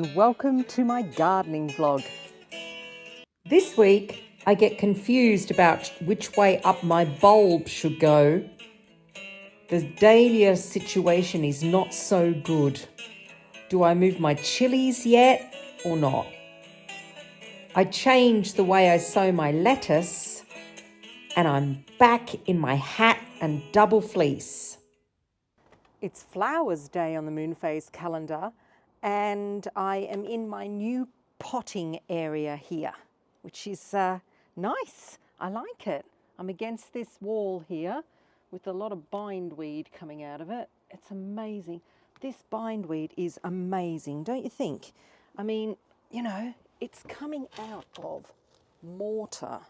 and welcome to my gardening vlog. This week, I get confused about which way up my bulb should go. The dahlia situation is not so good. Do I move my chilies yet or not? I changed the way I sow my lettuce and I'm back in my hat and double fleece. It's Flowers Day on the Moonphase calendar and I am in my new potting area here, which is nice. I like it. I'm against this wall here with a lot of bindweed coming out of it. It's amazing. This bindweed is amazing, don't you think? I mean, you know, it's coming out of mortar.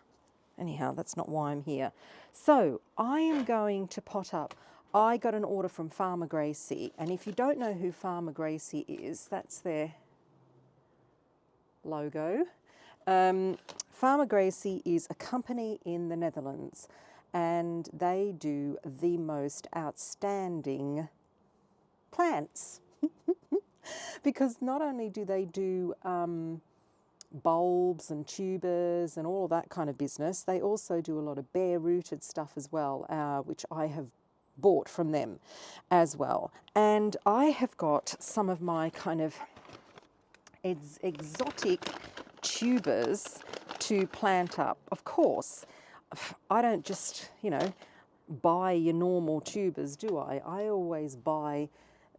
Anyhow, that's not why I'm here. So I am going to pot up. I got an order from Farmer Gracie, and if you don't know who Farmer Gracie is, that's their logo. Farmer Gracie is a company in the Netherlands, and they do the most outstanding plants. Because not only do they do bulbs and tubers and all of that kind of business, they also do a lot of bare-rooted stuff as well, which I have bought from them as well. And I have got some of my kind of exotic tubers to plant up. Of course, I don't just, you know, buy your normal tubers, do I? I always buy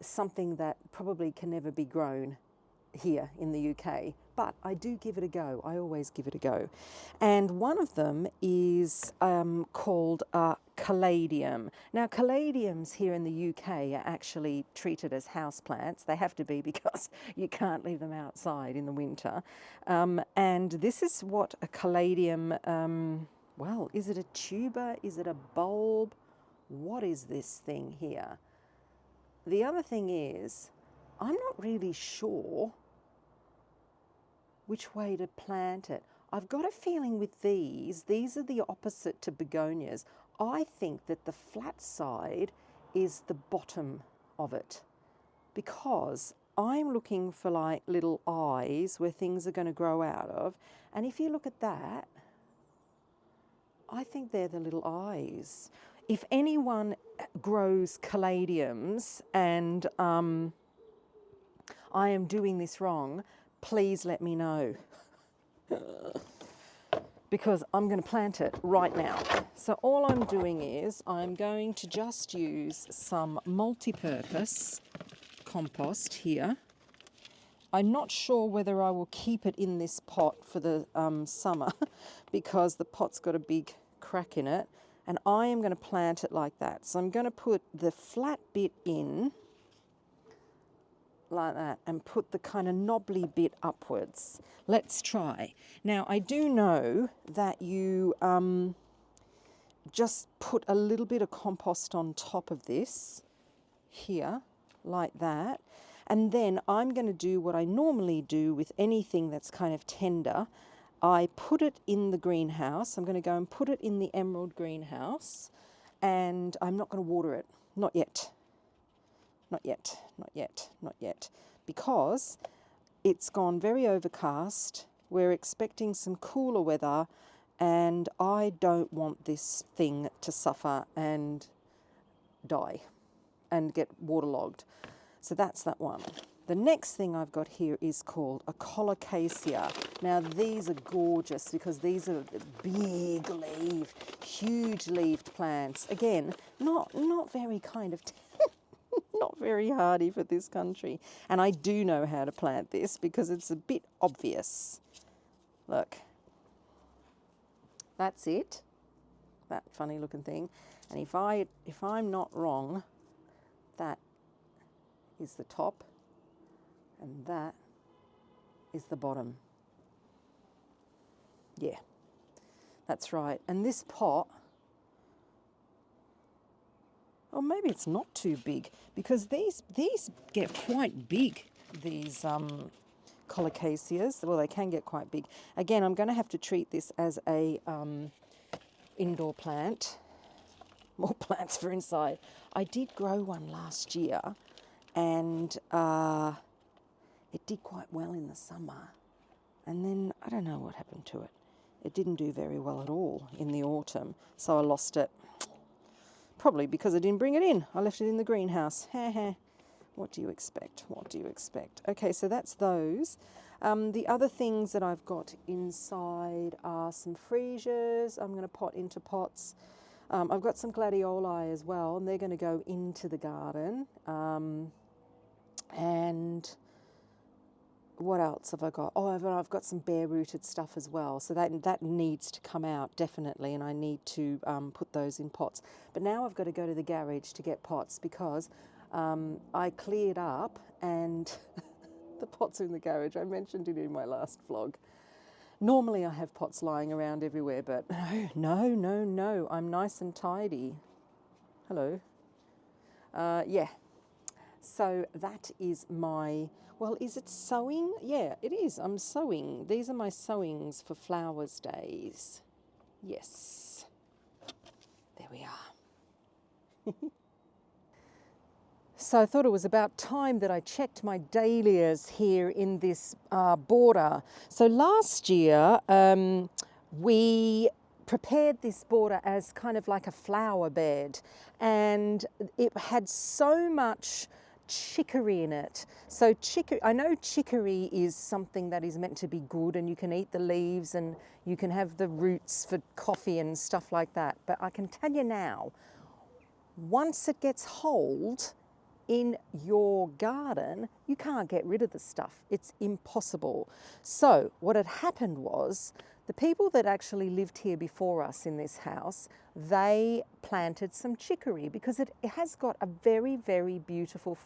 something that probably can never be grown here in the UK, but I do give it a go. I always give it a go. And one of them is called caladium. Now, caladiums here in the UK are actually treated as houseplants. They have to be because you can't leave them outside in the winter. And this is what a caladium, well, is it a tuber? Is it a bulb? What is this thing here? The other thing is, I'm not really sure which way to plant it. I've got a feeling with these are the opposite to begonias. I think that the flat side is the bottom of it, because I'm looking for like little eyes where things are going to grow out of. And if you look at that, I think they're the little eyes. If anyone grows caladiums and I am doing this wrong, please let me know. Because I'm going to plant it right now. So all I'm doing is I'm going to just use some multi-purpose compost here. I'm not sure whether I will keep it in this pot for the summer because the pot's got a big crack in it, and I am going to plant it like that. So I'm going to put the flat bit in like that and put the kind of knobbly bit upwards. Let's try. Now, I do know that you just put a little bit of compost on top of this here like that, and then I'm going to do what I normally do with anything that's kind of tender. I put it in the greenhouse. I'm going to go and put it in the emerald greenhouse, and I'm not going to water it. Not yet. Not yet, not yet, not yet, because it's gone very overcast. We're expecting some cooler weather, and I don't want this thing to suffer and die and get waterlogged. So that's that one. The next thing I've got here is called a colocasia. Now these are gorgeous because these are big leaved, huge leaved plants. Again, not very kind of not very hardy for this country. And I do know how to plant this because it's a bit obvious. Look, that's it, that funny looking thing. And if I'm not wrong, that is the top and that is the bottom. Yeah, that's right. And this pot, or maybe it's not too big, because these get quite big, these colocasias. Well, they can get quite big. Again, I'm going to have to treat this as a indoor plant. More plants for inside. I did grow one last year, and It did quite well in the summer, and then I don't know what happened to it. It didn't do very well at all in the autumn, so I lost it. Probably because I didn't bring it in. I left it in the greenhouse. What do you expect? What do you expect? Okay, so that's those. The other things that I've got inside are some freesias. I'm going to pot into pots. I've got some gladioli as well, and they're going to go into the garden. And what else have I got? Oh, I've got some bare-rooted stuff as well. So that needs to come out, definitely, and I need to put those in pots. But now I've got to go to the garage to get pots because I cleared up and the pots are in the garage. I mentioned it in my last vlog. Normally I have pots lying around everywhere, but no. I'm nice and tidy. Hello. Yeah. So that is my, well, is it sowing? Yeah, it is. I'm sowing. These are my sowings for Flowers Days. Yes. There we are. So I thought it was about time that I checked my dahlias here in this border. So last year we prepared this border as kind of like a flower bed, and it had so much chicory in it. So I know chicory is something that is meant to be good, and you can eat the leaves and you can have the roots for coffee and stuff like that. But I can tell you now, once it gets hold in your garden, you can't get rid of the stuff. It's impossible. So what had happened was the people that actually lived here before us in this house, they planted some chicory because it has got a very, very beautiful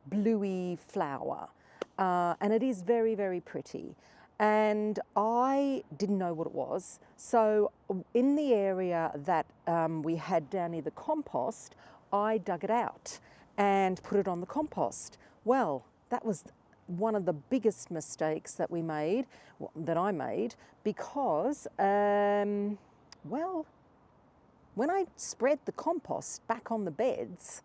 bluey flower, and it is very, very pretty. And I didn't know what it was. So in the area that we had down near the compost, I dug it out and put it on the compost. Well, that was one of the biggest mistakes that we made, that I made, because, well, when I spread the compost back on the beds,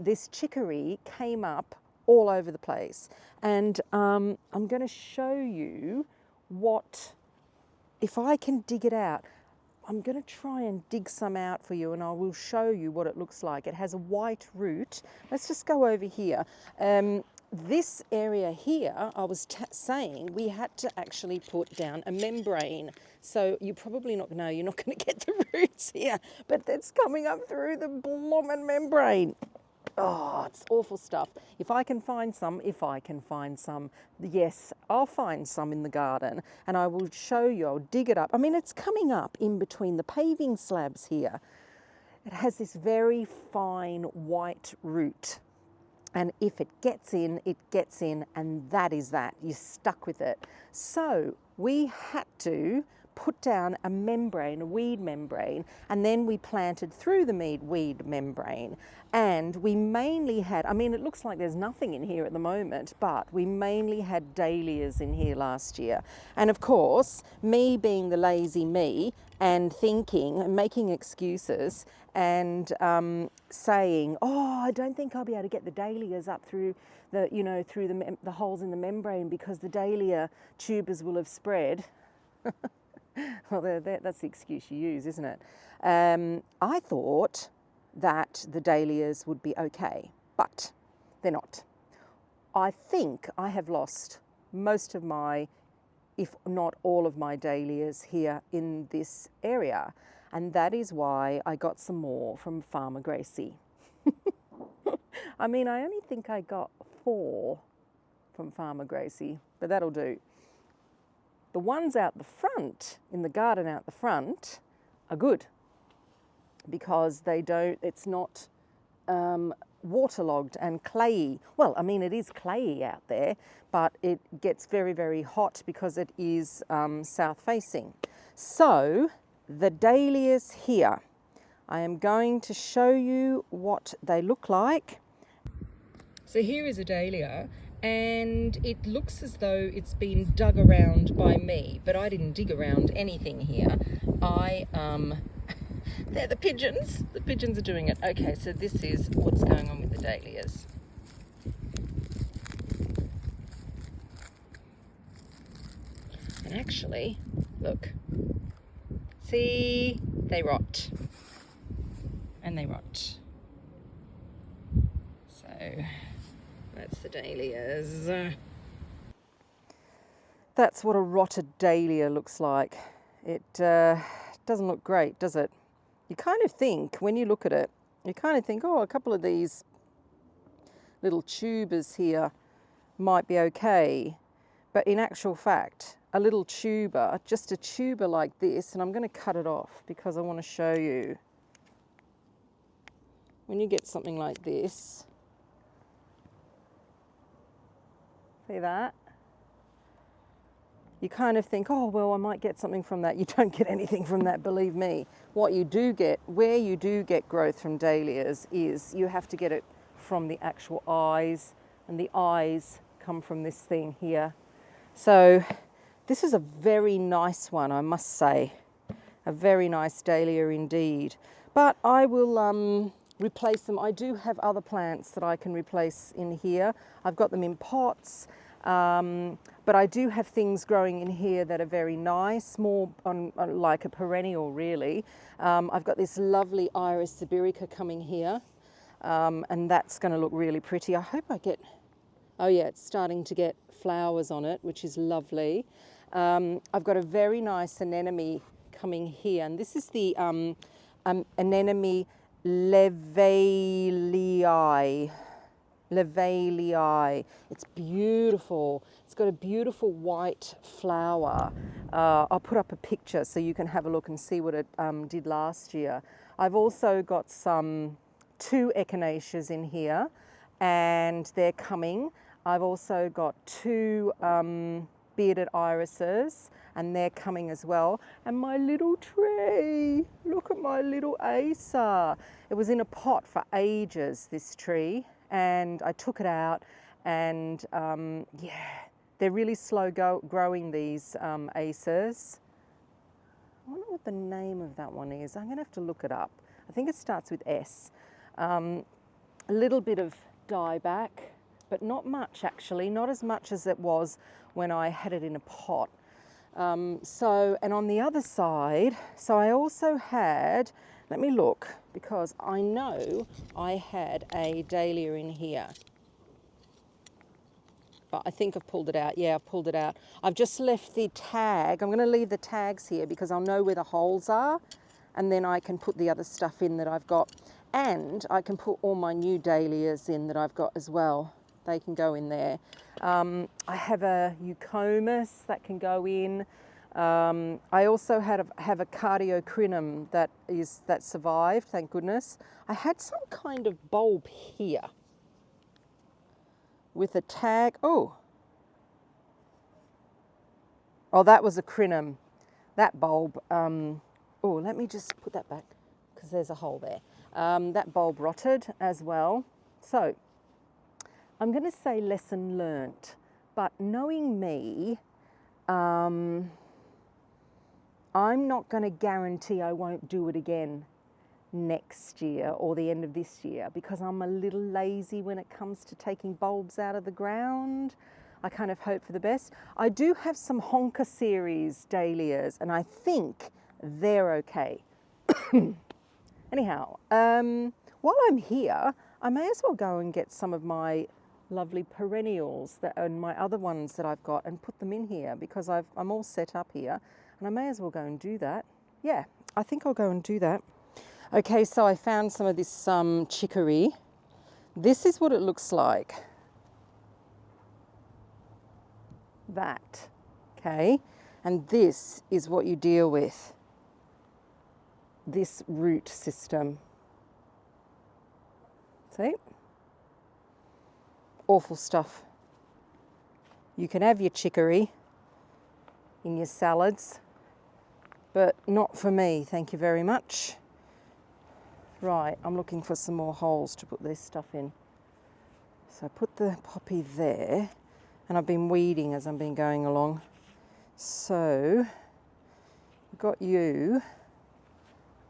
this chicory came up all over the place. And I'm going to show you what, if I can dig it out. I'm going to try and dig some out for you, and I will show you what it looks like. It has a white root. Let's just go over here. This area here, I was saying we had to actually put down a membrane. So you're probably not, no, you're not going to get the roots here, but that's coming up through the blooming membrane. Oh, it's awful stuff. If I can find some, yes, I'll find some in the garden, and I will show you, I'll dig it up. I mean, it's coming up in between the paving slabs here. It has this very fine white root, and if it gets in, and that is that. You're stuck with it. So we had to put down a membrane, a weed membrane, and then we planted through the weed membrane. And we mainly had, I mean, it looks like there's nothing in here at the moment, but we mainly had dahlias in here last year. And of course, me being the lazy me and thinking and making excuses and saying, oh, I don't think I'll be able to get the dahlias up through the, you know, through the holes in the membrane because the dahlia tubers will have spread. Well, that's the excuse you use, isn't it? I thought that the dahlias would be okay, but they're not. I think I have lost most of my, if not all of my dahlias here in this area, and that is why I got some more from Farmer Gracie. I mean, I only think I got 4 from Farmer Gracie, but that'll do. The ones out the front, in the garden out the front, are good because they don't, it's not waterlogged and clayey. Well, I mean, it is clayey out there, but it gets very, very hot because it is south facing. So the dahlias here, I am going to show you what they look like. So here is a dahlia, and it looks as though it's been dug around by me, but I didn't dig around anything here. They're the pigeons. The pigeons are doing it. Okay, so this is what's going on with the dahlias. And actually, look, see, they rot. And they rot. So that's the dahlias. That's what a rotted dahlia looks like. It doesn't look great, does it? You kind of think, when you look at it, you kind of think, oh, a couple of these little tubers here might be okay. But in actual fact, a little tuber, just a tuber like this, and I'm going to cut it off because I want to show you. When you get something like this, see that? You kind of think, oh, well, I might get something from that. You don't get anything from that, believe me. What you do get, where you do get growth from dahlias is you have to get it from the actual eyes, and the eyes come from this thing here. So this is a very nice one, I must say. A very nice dahlia indeed. But I will replace them. I do have other plants that I can replace in here. I've got them in pots, but I do have things growing in here that are very nice, more on like a perennial really. I've got this lovely Iris sibirica coming here, and that's going to look really pretty. I hope I get, oh yeah, it's starting to get flowers on it, which is lovely. I've got a very nice anemone coming here, and this is the anemone Levalii. It's beautiful. It's got a beautiful white flower. I'll put up a picture so you can have a look and see what it did last year. I've also got some 2 echinaceas in here, and they're coming. I've also got 2 bearded irises, and they're coming as well. And my little tree, look at my little Acer. It was in a pot for ages, this tree, and I took it out, and yeah, they're really slow growing, these Acers. I wonder what the name of that one is. I'm gonna have to look it up. I think it starts with S. A little bit of dieback, but not much actually, not as much as it was when I had it in a pot. And on the other side, so I also had, let me look, because I know I had a dahlia in here. But I think I've pulled it out. Yeah, I've pulled it out. I've just left the tag. I'm going to leave the tags here because I'll know where the holes are, and then I can put the other stuff in that I've got. And I can put all my new dahlias in that I've got as well. They can go in there. I have a eucomis that can go in. I also have a cardiocrinum that survived, thank goodness. I had some kind of bulb here with a tag. Oh, that was a crinum. That bulb. Oh, let me just put that back because there's a hole there. That bulb rotted as well. So I'm going to say lesson learnt, but knowing me, I'm not going to guarantee I won't do it again next year or the end of this year, because I'm a little lazy when it comes to taking bulbs out of the ground. I kind of hope for the best. I do have some Honker series dahlias, and I think they're okay. Anyhow, while I'm here, I may as well go and get some of my lovely perennials and my other ones that I've got and put them in here, because I'm all set up here, and I may as well go and do that. Yeah, I think I'll go and do that. Okay, so I found some of this chicory. This is what it looks like. That, okay? And this is what you deal with. This root system. See? Awful stuff. You can have your chicory in your salads, but not for me, thank you very much. Right, I'm looking for some more holes to put this stuff in. So I put the poppy there, and I've been weeding as I've been going along. So, I've got you.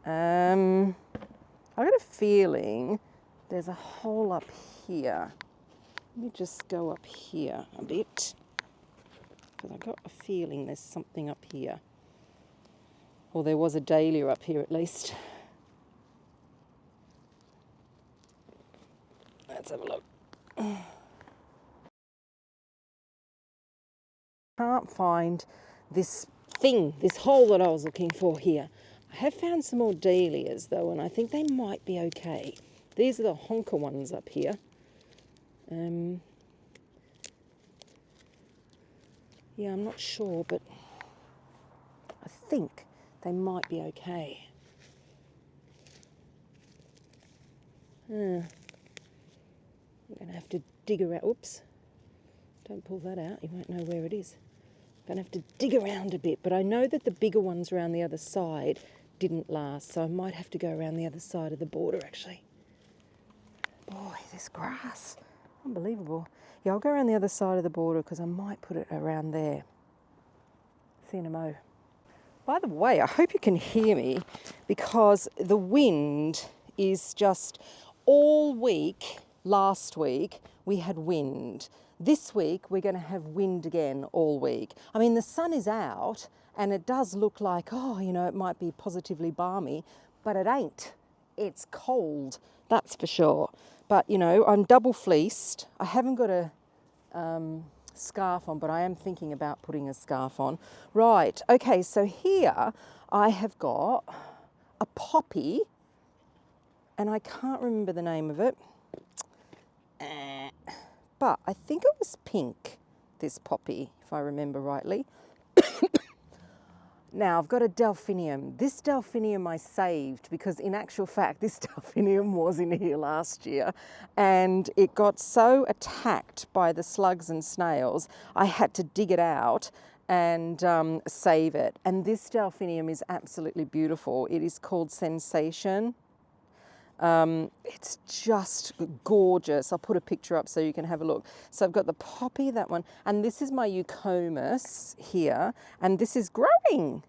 I've got a feeling there's a hole up here. Let me just go up here a bit. because I got a feeling there's something up here. Or there was a dahlia up here at least. Let's have a look. Can't find this thing, this hole that I was looking for here. I have found some more dahlias though, and I think they might be okay. These are the honker ones up here. Yeah, I'm not sure, but I think they might be okay. I'm going to have to dig around. Oops. Don't pull that out. You won't know where it is. I'm going to have to dig around a bit, but I know that the bigger ones around the other side didn't last, so I might have to go around the other side of the border, actually. Boy, this grass. Unbelievable. Yeah, I'll go around the other side of the border because I might put it around there. See you in a mo. By the way, I hope you can hear me because the wind is just all week. Last week we had wind. This week we're going to have wind again all week. I mean, the sun is out and it does look like, oh, you know, it might be positively balmy, but it ain't. It's cold, that's for sure. But, you know, I'm double fleeced. I haven't got a scarf on, but I am thinking about putting a scarf on. Right, okay, so here I have got a poppy, and I can't remember the name of it, but I think it was pink, this poppy, if I remember rightly. Now, I've got a delphinium. This delphinium I saved because in actual fact, this delphinium was in here last year and it got so attacked by the slugs and snails, I had to dig it out and save it. And this delphinium is absolutely beautiful. It is called Sensation. It's just gorgeous. I'll put a picture up so you can have a look. So I've got the poppy, that one, and this is my eucomis here, and this is growing.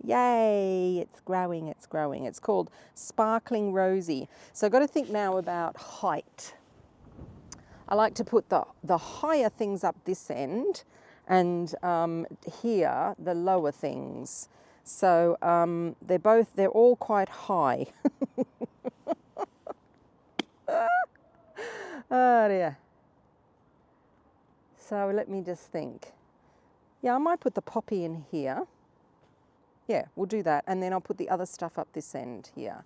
Yay, it's growing, it's growing. It's called Sparkling Rosy. So I've got to think now about height. I like to put the higher things up this end and here the lower things. So they're all quite high. Oh dear. So let me just think. Yeah, I might put the poppy in here. Yeah, we'll do that. And then I'll put the other stuff up this end here,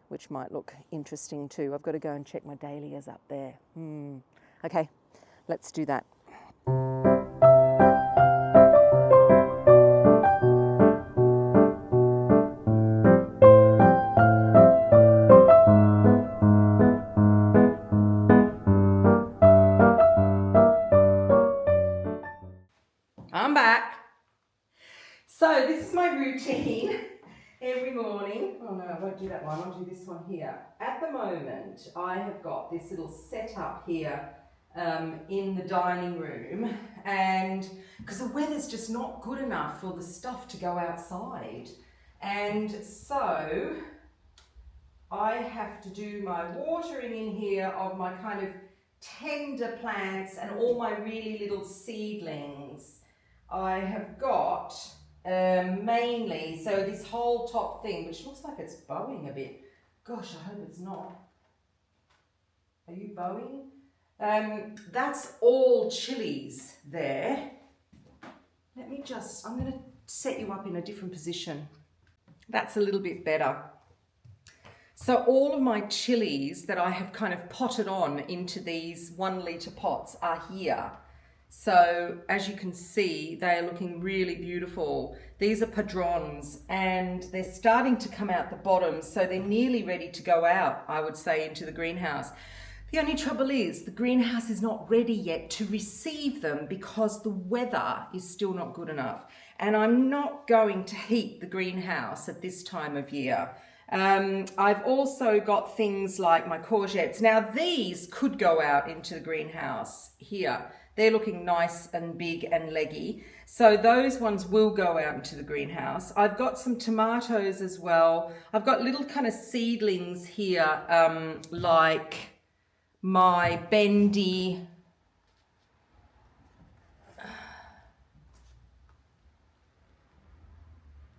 which might look interesting too. I've got to go and check my dahlias up there. Okay, let's do that. I'm back. So this is my routine every morning. Oh no, I won't do that one. I'll do this one here. At the moment, I have got this little setup here in the dining room, and because the weather's just not good enough for the stuff to go outside, and so I have to do my watering in here of my kind of tender plants and all my really little seedlings. I have got mainly, so this whole top thing, which looks like it's bowing a bit. Gosh, I hope it's not. Are you bowing? That's all chilies there. Let me just, I'm going to set you up in a different position. That's a little bit better. So all of my chilies that I have kind of potted on into these 1 litre pots are here. So as you can see, they are looking really beautiful. These are padrons and they're starting to come out the bottom, so they're nearly ready to go out, I would say, into the greenhouse. The only trouble is the greenhouse is not ready yet to receive them because the weather is still not good enough. And I'm not going to heat the greenhouse at this time of year. I've also got things like my courgettes. Now these could go out into the greenhouse here. They're looking nice and big and leggy. So those ones will go out into the greenhouse. I've got some tomatoes as well. I've got little kind of seedlings here, like my bendy,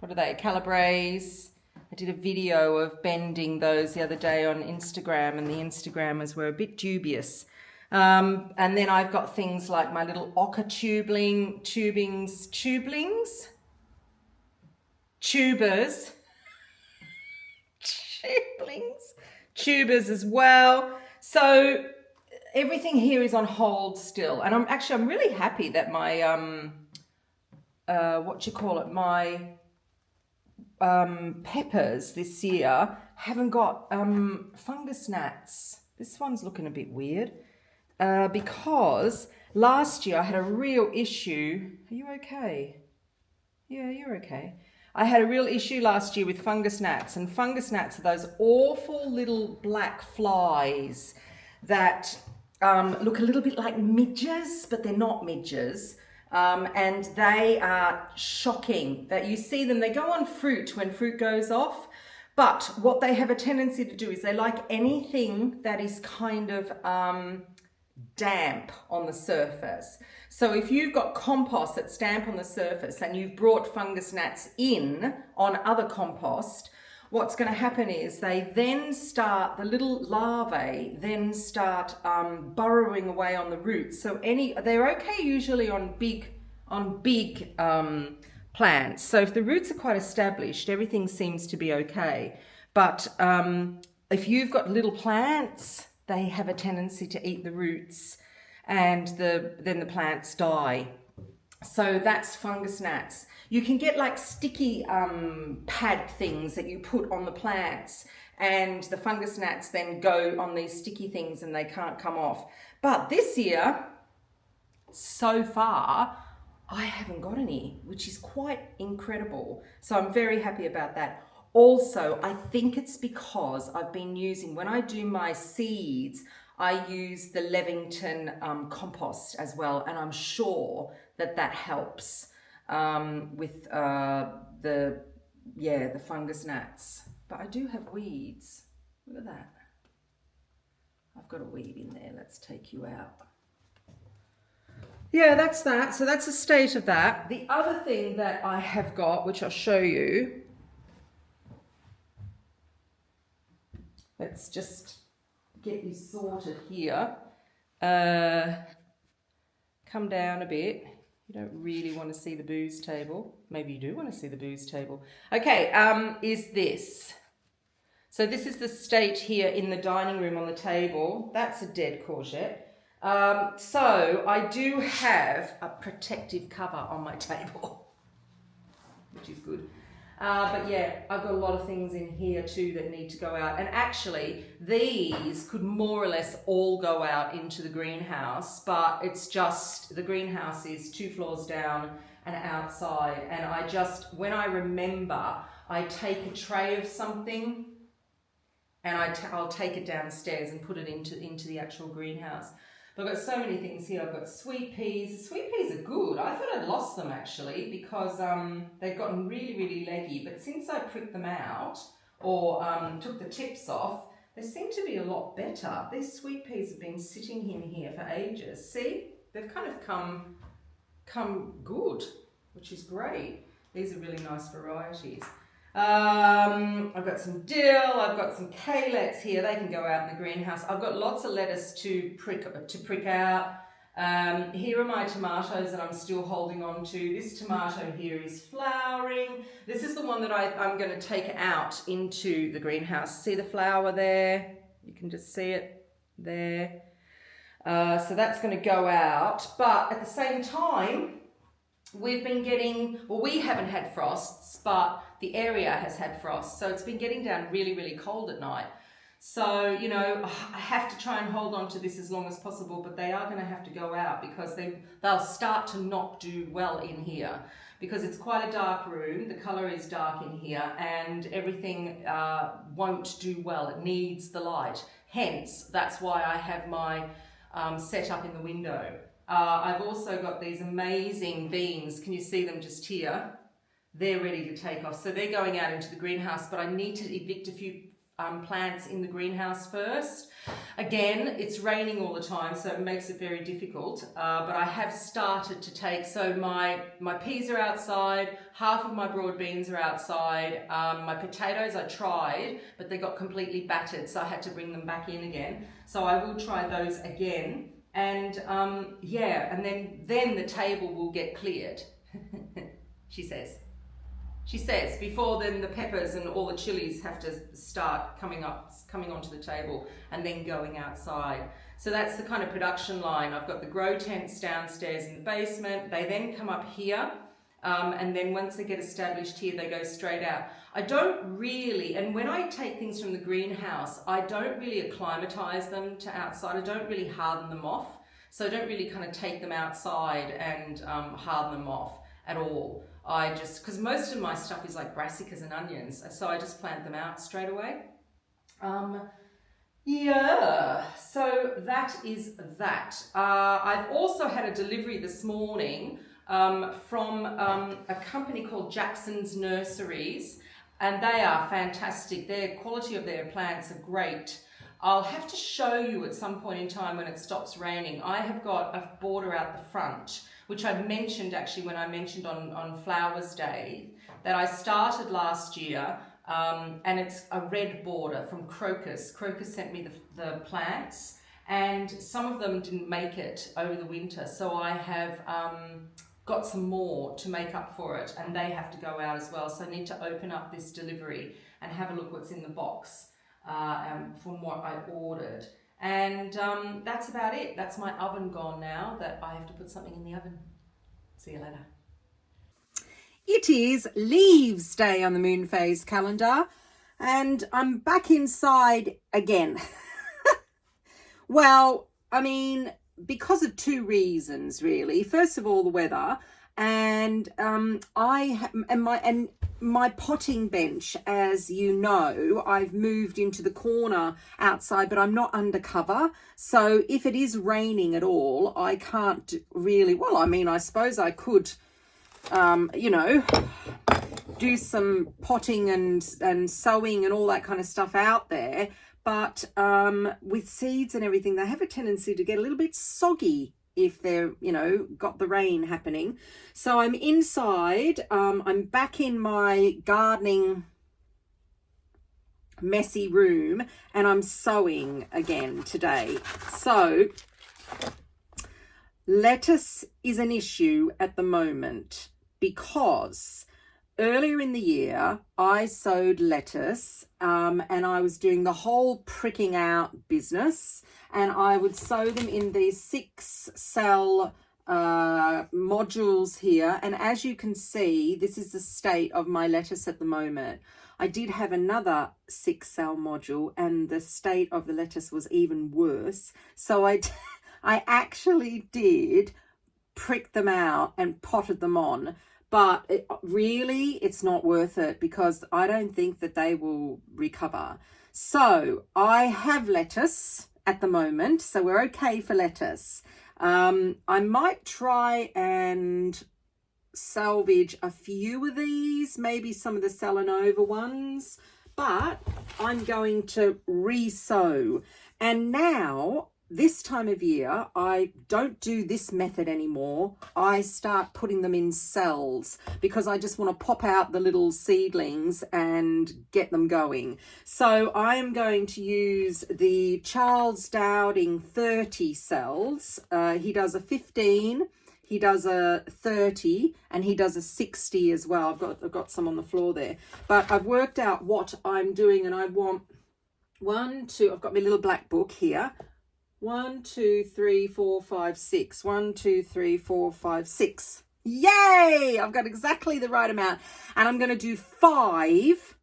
what are they? Calabres. I did a video of bending those the other day on Instagram, and the Instagrammers were a bit dubious. And then I've got things like my little ochre tubers, tubers as well. So everything here is on hold still, and I'm really happy that my my peppers this year haven't got fungus gnats. This one's looking a bit weird because last year I had a real issue. Are you okay? Yeah, you're okay. I had a real issue last year with fungus gnats, and fungus gnats are those awful little black flies that look a little bit like midges, but they're not midges. And they are shocking that you see them. They go on fruit when fruit goes off, but what they have a tendency to do is they like anything that is kind of damp on the surface. So if you've got compost that's damp on the surface and you've brought fungus gnats in on other compost, what's going to happen is they then start, the little larvae then start burrowing away on the roots. So they're okay usually on big plants. So if the roots are quite established, everything seems to be okay. But if you've got little plants, they have a tendency to eat the roots, and then the plants die. So that's fungus gnats. You can get like sticky pad things that you put on the plants, and the fungus gnats then go on these sticky things and they can't come off. But this year, so far, I haven't got any, which is quite incredible. So I'm very happy about that. Also, I think it's because I've been using, when I do my seeds, I use the Levington compost as well, and I'm sure that helps with the fungus gnats. But I do have weeds. Look at that. I've got a weed in there. Let's take you out. Yeah, that's that. So that's the state of that. The other thing that I have got, which I'll show you, let's just get you sorted here. Come down a bit. You don't really want to see the booze table. Maybe you do want to see the booze table. Okay, is this. So this is the state here in the dining room on the table. That's a dead courgette. So I do have a protective cover on my table, which is good. But yeah, I've got a lot of things in here too that need to go out. And actually, these could more or less all go out into the greenhouse, but it's just, the greenhouse is 2 floors down and outside. And I just, when I remember, I take a tray of something and I'll take it downstairs and put it into the actual greenhouse. But I've got so many things here. I've got sweet peas. The sweet peas are good. I thought I'd lost them actually because they've gotten really, really leggy. But since I pricked them out or took the tips off, they seem to be a lot better. These sweet peas have been sitting in here for ages. See, they've kind of come good, which is great. These are really nice varieties. I've got some dill, I've got some kale-lets here, they can go out in the greenhouse. I've got lots of lettuce to prick out. Here are my tomatoes that I'm still holding on to. This tomato here is flowering. This is the one that I'm going to take out into the greenhouse. See the flower there? You can just see it there. So that's going to go out, but at the same time, we've been getting, well, we haven't had frosts, but the area has had frost. So it's been getting down really, really cold at night. So, you know, I have to try and hold on to this as long as possible, but they are going to have to go out because they'll start to not do well in here because it's quite a dark room. The colour is dark in here and everything won't do well. It needs the light. Hence, that's why I have my set up in the window. I've also got these amazing beans. Can you see them just here? They're ready to take off. So they're going out into the greenhouse, but I need to evict a few plants in the greenhouse first. Again, it's raining all the time, so it makes it very difficult, but I have started to take, so my peas are outside, half of my broad beans are outside, my potatoes I tried, but they got completely battered, so I had to bring them back in again. So I will try those again, and yeah, and then the table will get cleared, she says. She says, before then the peppers and all the chilies have to start coming onto the table and then going outside. So that's the kind of production line. I've got the grow tents downstairs in the basement. They then come up here, and then once they get established here, they go straight out. I don't really, and when I take things from the greenhouse, I don't really acclimatize them to outside. I don't really harden them off. So I don't really kind of take them outside and harden them off at all. I just, because most of my stuff is like brassicas and onions, so I just plant them out straight away. Yeah, so that is that. I've also had a delivery this morning from a company called Jackson's Nurseries, and they are fantastic. Their quality of their plants are great. I'll have to show you at some point in time when it stops raining. I have got a border out the front, which I mentioned actually when I mentioned on Flowers Day, that I started last year, and it's a red border from Crocus. Crocus sent me the plants, and some of them didn't make it over the winter, so I have got some more to make up for it, and they have to go out as well, so I need to open up this delivery and have a look what's in the box from what I ordered. And that's about it. That's my oven gone now, that I have to put something in the oven. See you later. It is Leaves Day on the Moonphase calendar, and I'm back inside again. Well, I mean, because of two reasons, really. First of all, the weather, and my potting bench, as you know, I've moved into the corner outside, but I'm not undercover. So if it is raining at all, I can't really, well, I mean, I suppose I could, you know, do some potting and sowing and all that kind of stuff out there. But with seeds and everything, they have a tendency to get a little bit soggy if they're, you know, got the rain happening. So I'm inside, I'm back in my gardening messy room, and I'm sowing again today. So lettuce is an issue at the moment because earlier in the year I sowed lettuce, and I was doing the whole pricking out business, and I would sow them in these 6-cell modules here. And as you can see, this is the state of my lettuce at the moment. I did have another 6-cell module, and the state of the lettuce was even worse. So I actually did prick them out and potted them on. But it's not worth it, because I don't think that they will recover. So I have lettuce at the moment, so we're okay for lettuce. I might try and salvage a few of these, maybe some of the Salanova ones, but I'm going to re-sow. And now, this time of year, I don't do this method anymore. I start putting them in cells because I just want to pop out the little seedlings and get them going. So I am going to use the Charles Dowding 30 cells. He does a 15, he does a 30, and he does a 60 as well. I've got some on the floor there. But I've worked out what I'm doing, and I want I've got my little black book here. 1, 2, 3, 4, 5, 6. 1, 2, 3, 4, 5, 6. Yay! I've got exactly the right amount. And I'm going to do 5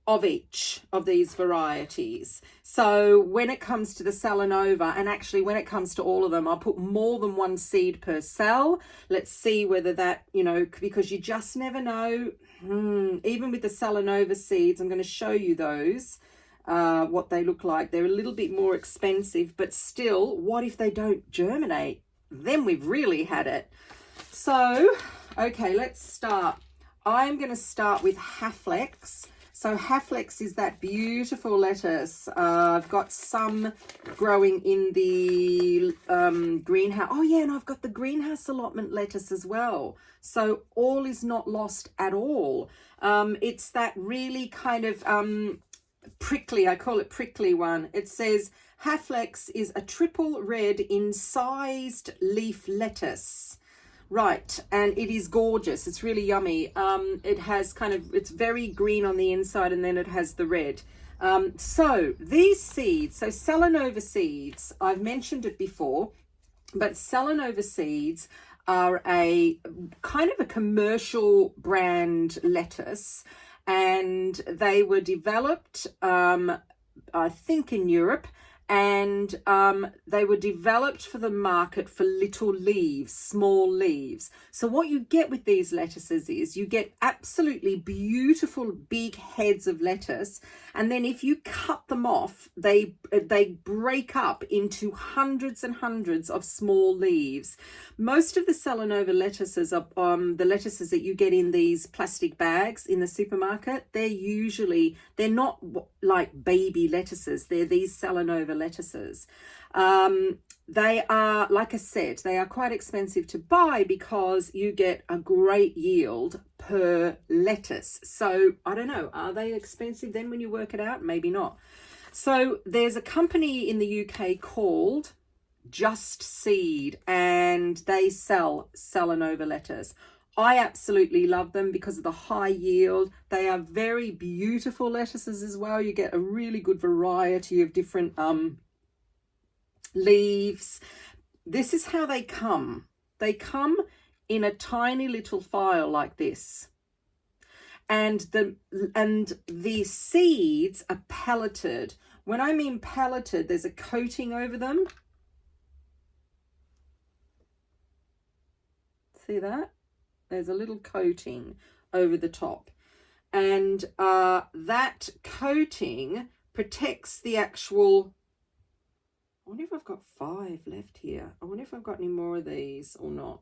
of each of these varieties. So when it comes to the Salanova, and actually when it comes to all of them, I'll put more than 1 seed per cell. Let's see whether that, you know, because you just never know. Even with the Salanova seeds, I'm going to show you those. What they look like. They're a little bit more expensive, but still, what if they don't germinate? Then we've really had it. So, okay, let's start. I'm going to start with Haflex. So Haflex is that beautiful lettuce. I've got some growing in the greenhouse. Oh yeah, and I've got the greenhouse allotment lettuce as well. So all is not lost at all. It's that really kind of prickly, I call it prickly one. It says Haflex is a triple red incised leaf lettuce. Right, and it is gorgeous. It's really yummy. It has it's very green on the inside, and then it has the red. So these seeds, so Salanova seeds, I've mentioned it before, but Salanova seeds are a kind of a commercial brand lettuce, and they were developed, I think, in Europe. And they were developed for the market for little leaves, small leaves. So what you get with these lettuces is you get absolutely beautiful big heads of lettuce, and then if you cut them off, they break up into hundreds and hundreds of small leaves. Most of the Salanova lettuces are the lettuces that you get in these plastic bags in the supermarket. They're not like baby lettuces. They're these Salanova lettuces. They are, like I said, they are quite expensive to buy because you get a great yield per lettuce. So I don't know, are they expensive then when you work it out? Maybe not. So there's a company in the UK called Just Seed, and they sell Salanova lettuce. I absolutely love them because of the high yield. They are very beautiful lettuces as well. You get a really good variety of different leaves. This is how they come. They come in a tiny little file like this. And the seeds are pelleted. When I mean pelleted, there's a coating over them. See that? There's a little coating over the top, and that coating protects the actual. I wonder if I've got 5 left here. I wonder if I've got any more of these or not.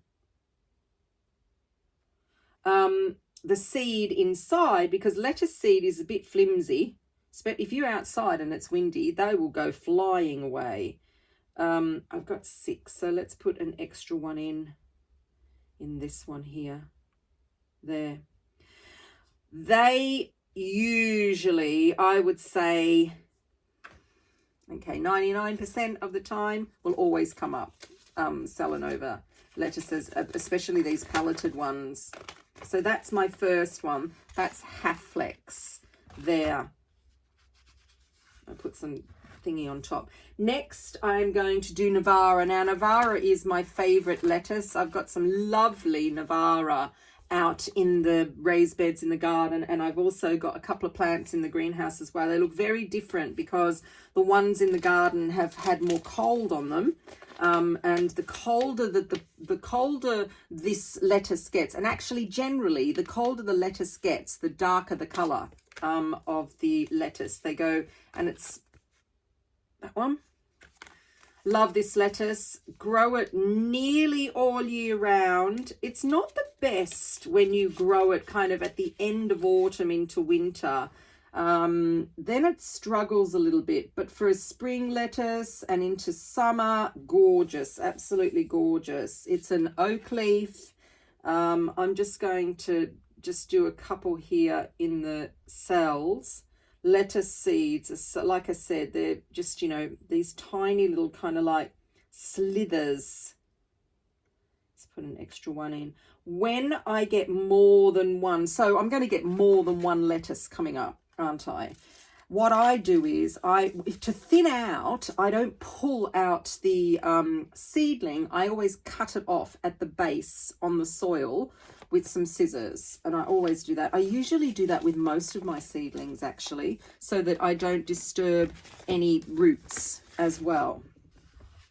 The seed inside, because lettuce seed is a bit flimsy, but if you're outside and it's windy, they will go flying away. I've got 6, so let's put an extra one in this one here. There. They usually, I would say, okay, 99% of the time will always come up, Salanova lettuces, especially these pelleted ones. So that's my first one. That's Haflex there. I put some thingy on top. Next, I'm going to do Novara. Now, Novara is my favorite lettuce. I've got some lovely Novara out in the raised beds in the garden, and I've also got a couple of plants in the greenhouse as well. They look very different because the ones in the garden have had more cold on them, and the colder the colder this lettuce gets, and actually generally the colder the lettuce gets, the darker the color of the lettuce. They go, and it's that one. Love this lettuce. Grow it nearly all year round. It's not the best when you grow it kind of at the end of autumn into winter. Then it struggles a little bit. But for a spring lettuce and into summer, gorgeous. Absolutely gorgeous. It's an oak leaf. I'm just going to do a couple here in the cells. Lettuce seeds, like I said, they're just, you know, these tiny little kind of like slithers. Let's put an extra one in. When I get more than one, so I'm going to get more than one lettuce coming up, aren't I? What I do is, to thin out, I don't pull out the seedling. I always cut it off at the base on the soil with some scissors, and I always do that. I usually do that with most of my seedlings, actually, so that I don't disturb any roots as well.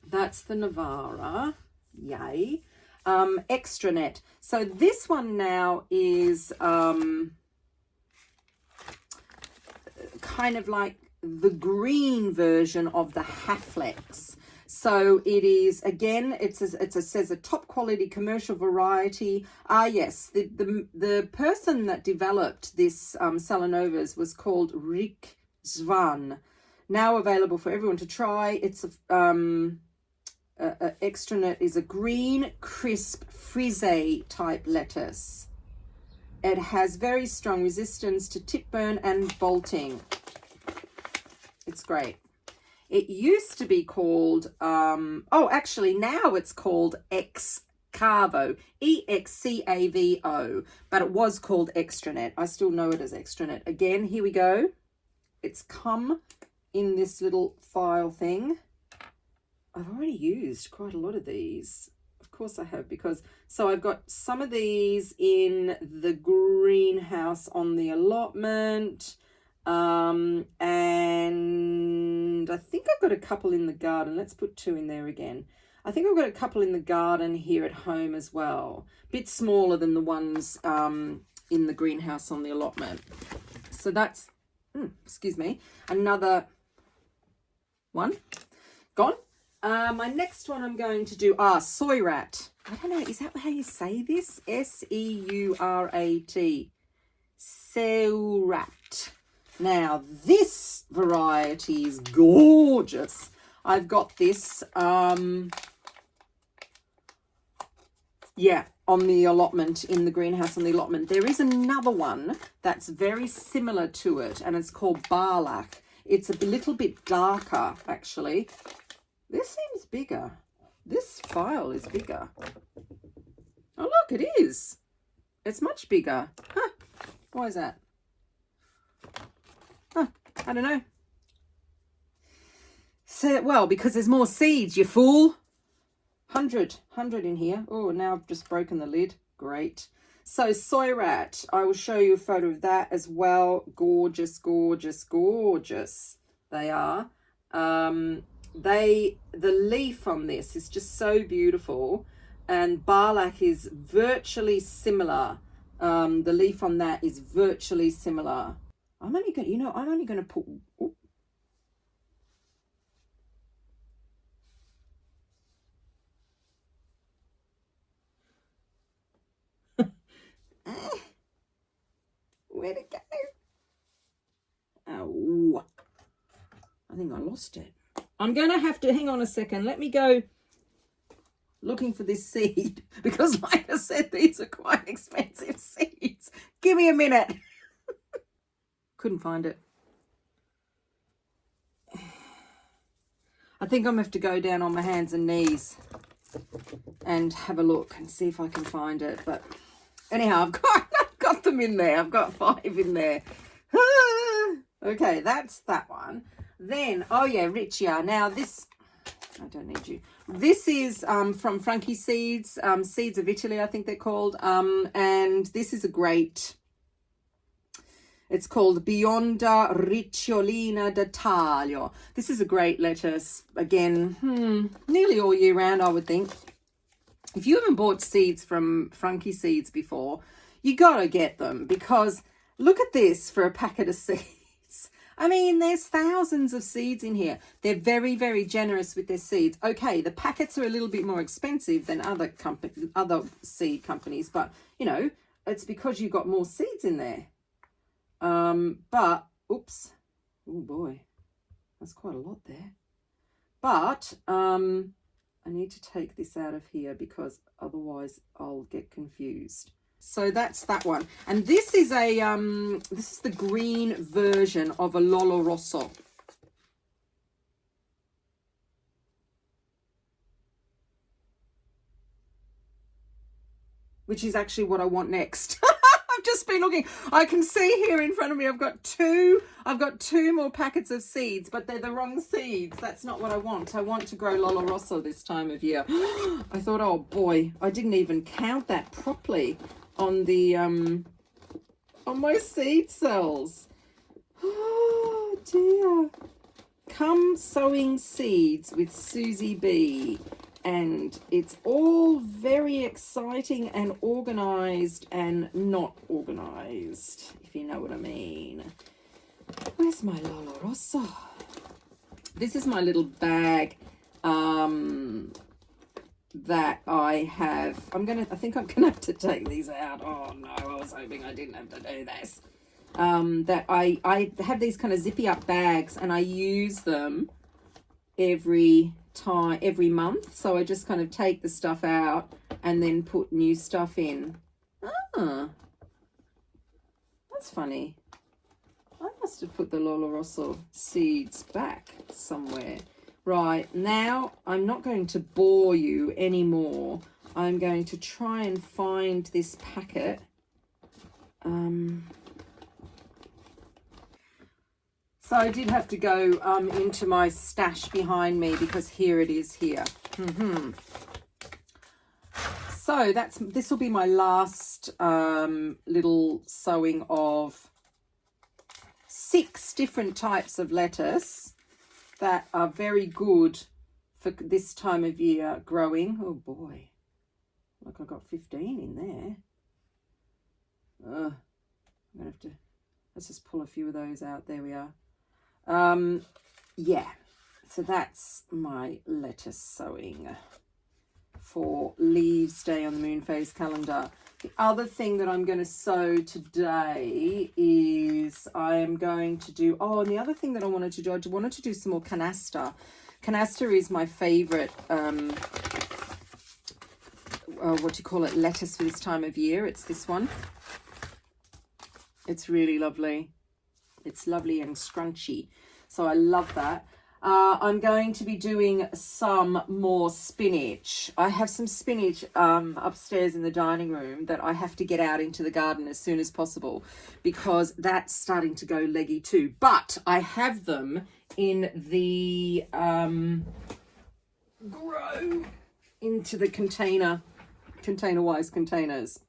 That's the Novara. Yay. Extranet. So this one now is kind of like the green version of the Haflex. So it is, again, it says a top quality commercial variety. Yes, the person that developed this Salanovas was called Rick Zwan. Now available for everyone to try. It's extranet is a green, crisp, frisee type lettuce. It has very strong resistance to tip burn and bolting. It's great. It used to be called, actually now it's called Excavo, Excavo, but it was called extranet. I still know it as extranet. Again, here we go. It's come in this little file thing. I've already used quite a lot of these. Of course I have, because, so I've got some of these in the greenhouse on the allotment. And I think I've got a couple in the garden. Let's put 2 in there again. I think I've got a couple in the garden here at home as well. Bit smaller than the ones in the greenhouse on the allotment. So that's, excuse me, another one gone. My next one I'm going to do, soy rat. I don't know, is that how you say this? S-E-U-R-A-T. Sowrat. Now, this variety is gorgeous. I've got this, on the allotment, in the greenhouse on the allotment. There is another one that's very similar to it, and it's called Barlach. It's a little bit darker, actually. This seems bigger. This file is bigger. Oh, look, it is. It's much bigger. Huh. Why is that? Huh. I don't know. So, well, because there's more seeds, you fool. 100 in here. Oh, now I've just broken the lid. Great. So soy rat, I will show you a photo of that as well. Gorgeous, gorgeous, gorgeous they are. The leaf on this is just so beautiful, and Barlach is virtually similar. The leaf on that is virtually similar. I'm only going to put, where'd it go? Oh, I think I lost it. I'm going to have to, hang on a second. Let me go looking for this seed, because like I said, these are quite expensive seeds. Give me a minute. Couldn't find it. I think I'm going to have to go down on my hands and knees and have a look and see if I can find it. But anyhow, I've got them in there. I've got 5 in there. Okay, that's that one. Then, oh yeah, Riccia. Now this, I don't need you. This is from Frankie Seeds, Seeds of Italy, I think they're called. And this is a great, it's called Bionda Ricciolina da Taglio. This is a great lettuce. Again, nearly all year round, I would think. If you haven't bought seeds from Frankie Seeds before, you got to get them, because look at this for a packet of seeds. I mean, there's thousands of seeds in here. They're very, very generous with their seeds. Okay, the packets are a little bit more expensive than other seed companies, but, you know, it's because you've got more seeds in there. But, oops, oh boy, that's quite a lot there. But I need to take this out of here, because otherwise I'll get confused. So that's that one. And this is a this is the green version of a Lolo Rosso. Which is actually what I want next. I've just been looking. I can see here in front of me I've got two more packets of seeds, but they're the wrong seeds. That's not what I want. I want to grow Lolo Rosso this time of year. I thought, oh boy, I didn't even count that properly on the on my seed cells. Oh dear. Come sowing seeds with Susie B. And it's all very exciting and organized and not organized, if you know what I mean. Where's my Lolo Rosso? This is my little bag that I have. I think I'm gonna have to take these out. Oh no, I was hoping I didn't have to do this. That I have these kind of zippy up bags, and I use them every month. So I just kind of take the stuff out and then put new stuff in. Ah, that's funny. I must have put the Lola Rosso seeds back somewhere. Right, now I'm not going to bore you anymore. I'm going to try and find this packet. So I did have to go into my stash behind me, because here it is here. So this will be my last little sowing of 6 different types of lettuce that are very good for this time of year growing. Oh boy, look, I got 15 in there. I'm gonna have to, let's just pull a few of those out. There we are. Yeah, so that's my lettuce sowing for Leaves Day on the Moonphase calendar. The other thing that I'm going to sow today is I am going to do, and the other thing that I wanted to do, I wanted to do some more canasta. Canasta is my favorite, lettuce for this time of year. It's this one. It's really lovely. It's lovely and scrunchy. So I love that. I'm going to be doing some more spinach. I have some spinach upstairs in the dining room that I have to get out into the garden as soon as possible, because that's starting to go leggy too. But I have them in the grow into the container-wise containers.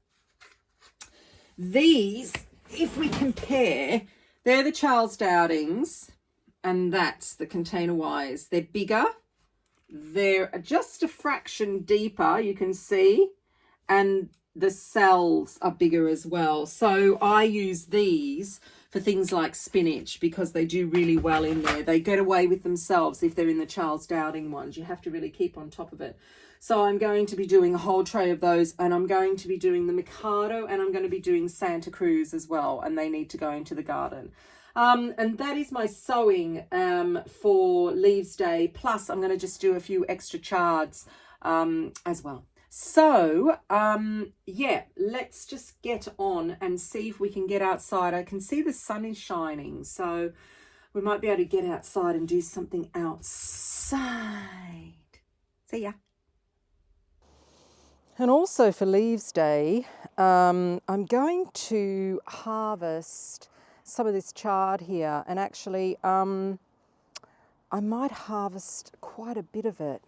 These, if we compare, they're the Charles Dowdings, and that's the container-wise. They're bigger. They're just a fraction deeper, you can see, and the cells are bigger as well. So I use these for things like spinach, because they do really well in there. They get away with themselves if they're in the Charles Dowding ones. You have to really keep on top of it. So I'm going to be doing a whole tray of those, and I'm going to be doing the Mikado, and I'm going to be doing Santa Cruz as well, and they need to go into the garden. And that is my sowing for Leaves Day. Plus, I'm going to just do a few extra chards as well. So, yeah, let's just get on and see if we can get outside. I can see the sun is shining, so we might be able to get outside and do something outside. See ya. And also for Leaves Day, I'm going to harvest some of this chard here, and actually I might harvest quite a bit of it,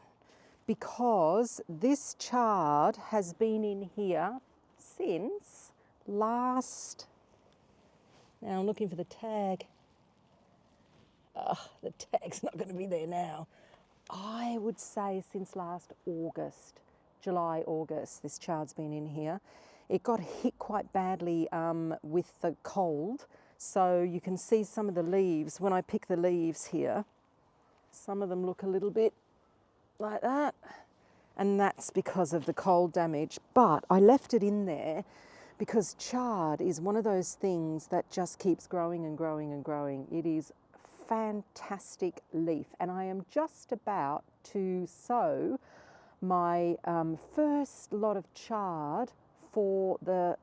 because this chard has been in here since last, now I'm looking for the tag. The tag's not going to be there now. I would say since last August, July, August, this chard's been in here. It got hit quite badly with the cold. So you can see some of the leaves. When I pick the leaves here, some of them look a little bit like that. And that's because of the cold damage. But I left it in there because chard is one of those things that just keeps growing and growing and growing. It is fantastic leaf. And I am just about to sow my first lot of chard for the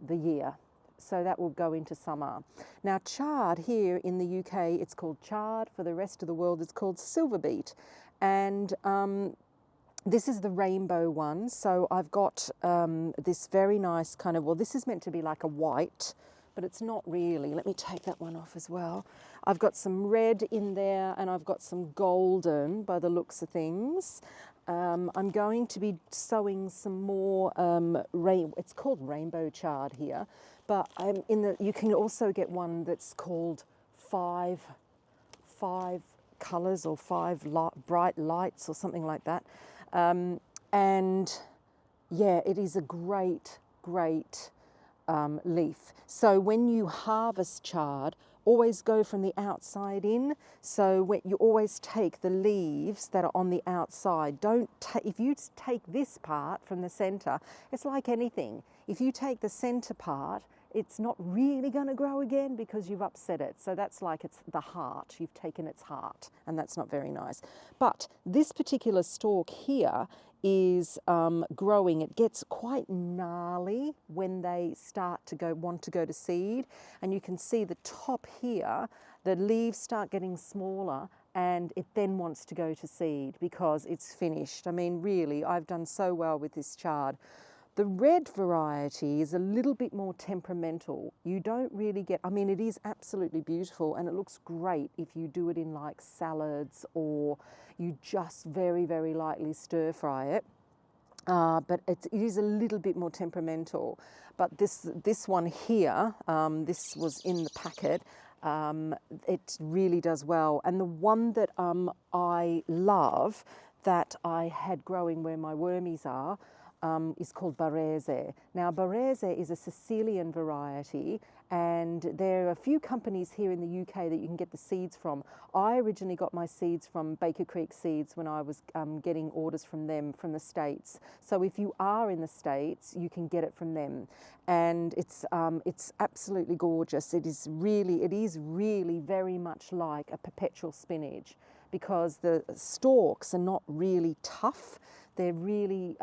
year. So that will go into summer. Now chard here in the UK, it's called chard. For the rest of the world, it's called silver beet. And this is the rainbow one. So I've got this very nice kind of, well, this is meant to be like a white, but it's not really. Let me take that one off as well. I've got some red in there, and I've got some golden by the looks of things. I'm going to be sowing some more it's called rainbow chard here, but you can also get one that's called five colors or bright lights or something like that. And yeah, it is a great leaf. So when you harvest chard, always go from the outside in. So when you always take the leaves that are on the outside. If you take this part from the center, it's like anything. If you take the center part, it's not really going to grow again because you've upset it. So that's like it's the heart. You've taken its heart, and that's not very nice. But this particular stalk here is growing. It gets quite gnarly when they start to want to go to seed, and you can see the top here, the leaves start getting smaller, and it then wants to go to seed because it's finished. I mean, really, I've done so well with this chard. The red variety is a little bit more temperamental. You don't really get, I mean, it is absolutely beautiful and it looks great if you do it in like salads or you just very, very lightly stir fry it. But it is a little bit more temperamental. But this one here, this was in the packet, it really does well. And the one that I love that I had growing where my wormies are, is called Barese. Now, Barese is a Sicilian variety, and there are a few companies here in the UK that you can get the seeds from. I originally got my seeds from Baker Creek Seeds when I was getting orders from them from the States. So if you are in the States, you can get it from them. And it's absolutely gorgeous. It is really very much like a perpetual spinach because the stalks are not really tough. They're really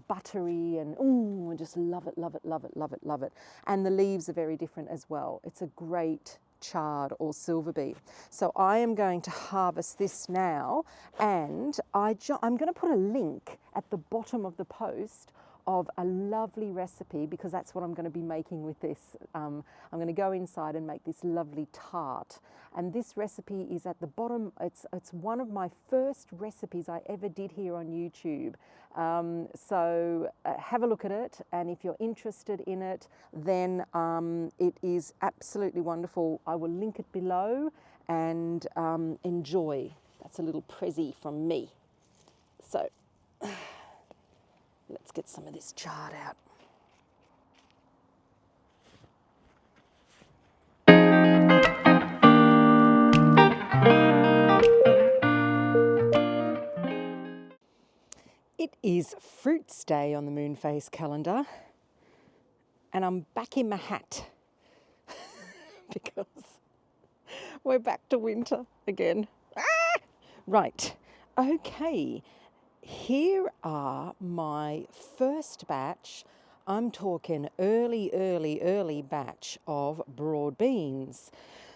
buttery and I just love it, love it, love it, love it, love it. And the leaves are very different as well. It's a great chard or silver bee. So I am going to harvest this now, and I'm going to put a link at the bottom of the post of a lovely recipe because that's what I'm going to be making with this. I'm going to go inside and make this lovely tart. And this recipe is at the bottom. It's one of my first recipes I ever did here on YouTube. So have a look at it, and if you're interested in it, then it is absolutely wonderful. I will link it below, and enjoy. That's a little prezzy from me. So let's get some of this chard out. It is Fruits Day on the Moonphase calendar, and I'm back in my hat because we're back to winter again. Ah! Right, okay. Here are my first batch. I'm talking early batch of broad beans.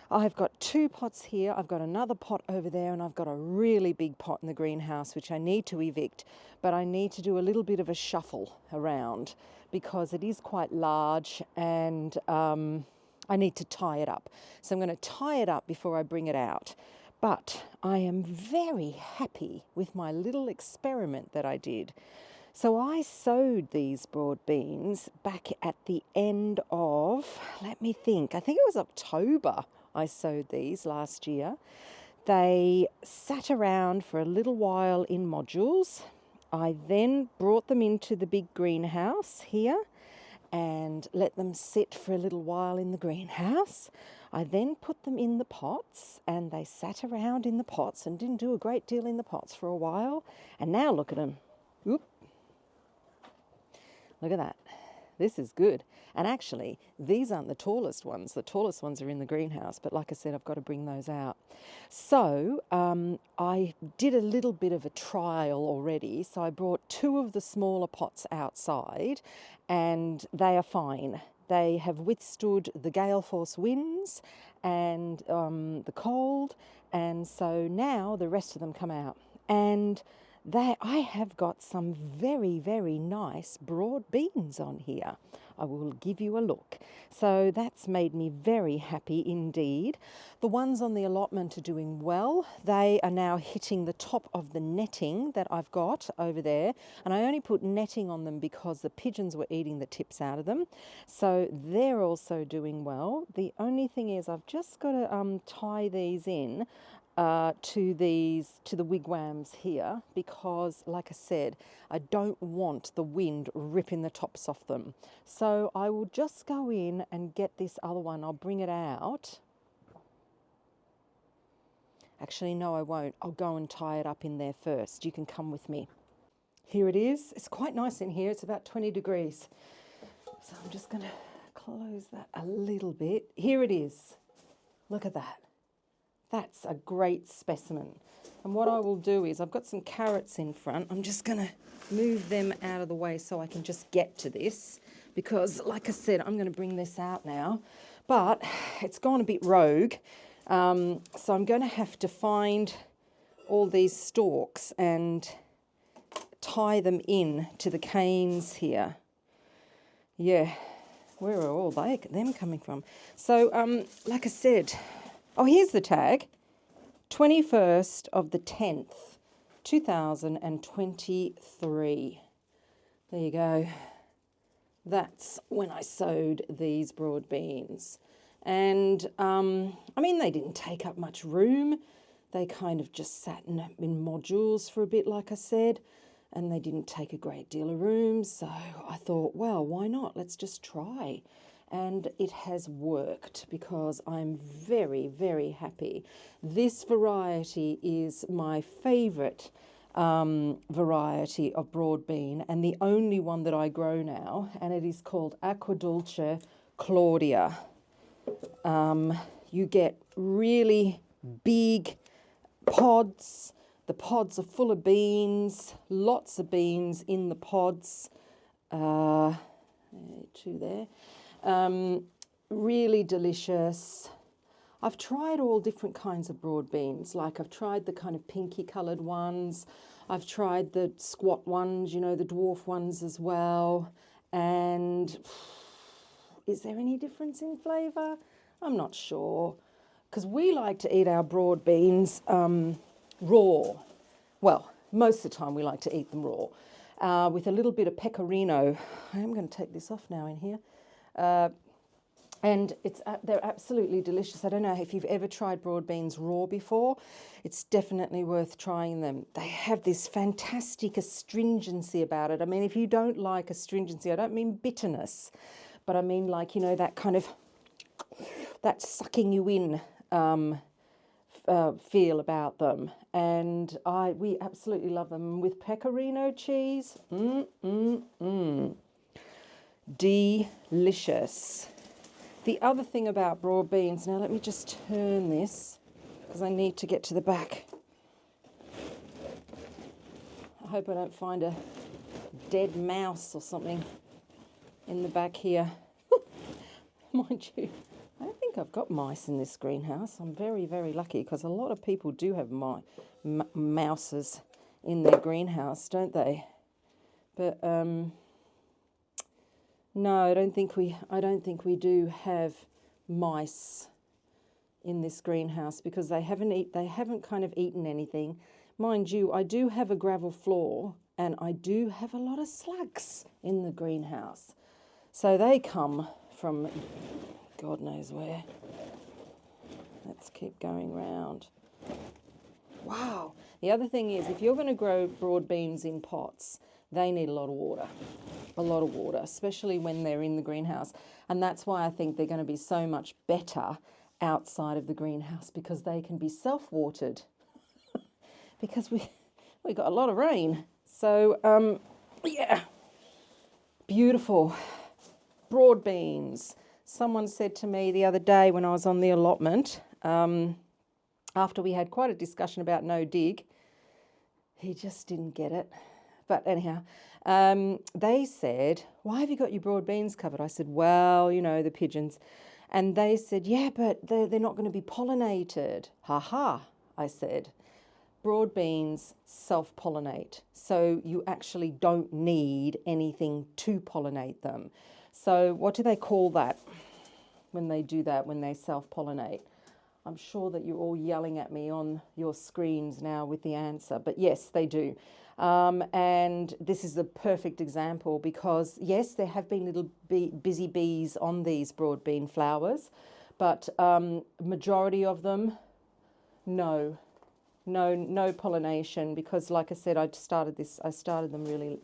I've got 2 pots here. I've got another pot over there, and I've got a really big pot in the greenhouse which I need to evict, but I need to do a little bit of a shuffle around because it is quite large, and I need to tie it up. So I'm going to tie it up before I bring it out. But I am very happy with my little experiment that I did. So I sowed these broad beans back at the end of, let me think, I think it was October I sowed these last year. They sat around for a little while in modules. I then brought them into the big greenhouse here and let them sit for a little while in the greenhouse. I then put them in the pots, and they sat around in the pots and didn't do a great deal in the pots for a while. And now look at them. Oop. Look at that. This is good. And actually, these aren't the tallest ones. The tallest ones are in the greenhouse, but like I said, I've got to bring those out. So I did a little bit of a trial already. So I brought 2 of the smaller pots outside, and they are fine. They have withstood the gale force winds and the cold, and so now the rest of them come out. And I have got some very, very nice broad beans on here. I will give you a look. So that's made me very happy indeed. The ones on the allotment are doing well. They are now hitting the top of the netting that I've got over there. And I only put netting on them because the pigeons were eating the tips out of them. So they're also doing well. The only thing is I've just got to tie these in to the wigwams here, because like I said, I don't want the wind ripping the tops off them. So I will just go in and get this other one. I'll bring it out. Actually, no, I won't. I'll go and tie it up in there first. You can come with me. Here it is. It's quite nice in here. It's about 20 degrees. So I'm just going to close that a little bit. Here it is. Look at that. That's a great specimen. And what I will do is, I've got some carrots in front. I'm just going to move them out of the way so I can just get to this, because like I said, I'm going to bring this out now, but it's gone a bit rogue. So I'm going to have to find all these stalks and tie them in to the canes here. Yeah, where are all them coming from? So like I said, oh, here's the tag. 21st of the 10th, 2023. There you go. That's when I sowed these broad beans. And, I mean, they didn't take up much room. They kind of just sat in modules for a bit, like I said, and they didn't take a great deal of room. So I thought, well, why not? Let's just try. And it has worked, because I'm very, very happy. This variety is my favourite variety of broad bean, and the only one that I grow now, and it is called Aquadulce Claudia. You get really big pods. The pods are full of beans, lots of beans in the pods. Two there. Really delicious. I've tried all different kinds of broad beans. Like, I've tried the kind of pinky coloured ones. I've tried the squat ones, you know, the dwarf ones as well. And is there any difference in flavour? I'm not sure, because we like to eat our broad beans raw. Well, most of the time we like to eat them raw, with a little bit of pecorino. I am going to take this off now in here. And they're absolutely delicious. I don't know if you've ever tried broad beans raw before. It's definitely worth trying them. They have this fantastic astringency about it. I mean, if you don't like astringency, I don't mean bitterness, but I mean, like, you know, that kind of, that sucking you in feel about them. And we absolutely love them with pecorino cheese. Delicious. The other thing about broad beans, now let me just turn this, because I need to get to the back. I hope I don't find a dead mouse or something in the back here. Mind you, I don't think I've got mice in this greenhouse. I'm very, very lucky, because a lot of people do have mouses in their greenhouse, don't they? But no, I don't think we do have mice in this greenhouse, because they haven't kind of eaten anything. Mind you, I do have a gravel floor, and I do have a lot of slugs in the greenhouse. So they come from God knows where. Let's keep going round. Wow. The other thing is, if you're going to grow broad beans in pots, they need a lot of water. A lot of water, especially when they're in the greenhouse. And that's why I think they're going to be so much better outside of the greenhouse, because they can be self-watered. Because we got a lot of rain. So, yeah. Beautiful. Broad beans. Someone said to me the other day when I was on the allotment, after we had quite a discussion about no dig, he just didn't get it. But anyhow, they said, why have you got your broad beans covered? I said, well, you know, the pigeons. And they said, yeah, but they're not going to be pollinated. Ha ha, I said. Broad beans self-pollinate, so you actually don't need anything to pollinate them. So what do they call that when they do that, when they self-pollinate? I'm sure that you're all yelling at me on your screens now with the answer, but yes, they do. And this is a perfect example, because yes, there have been little busy bees on these broad bean flowers, but majority of them, no, no pollination, because like I said, I started them really,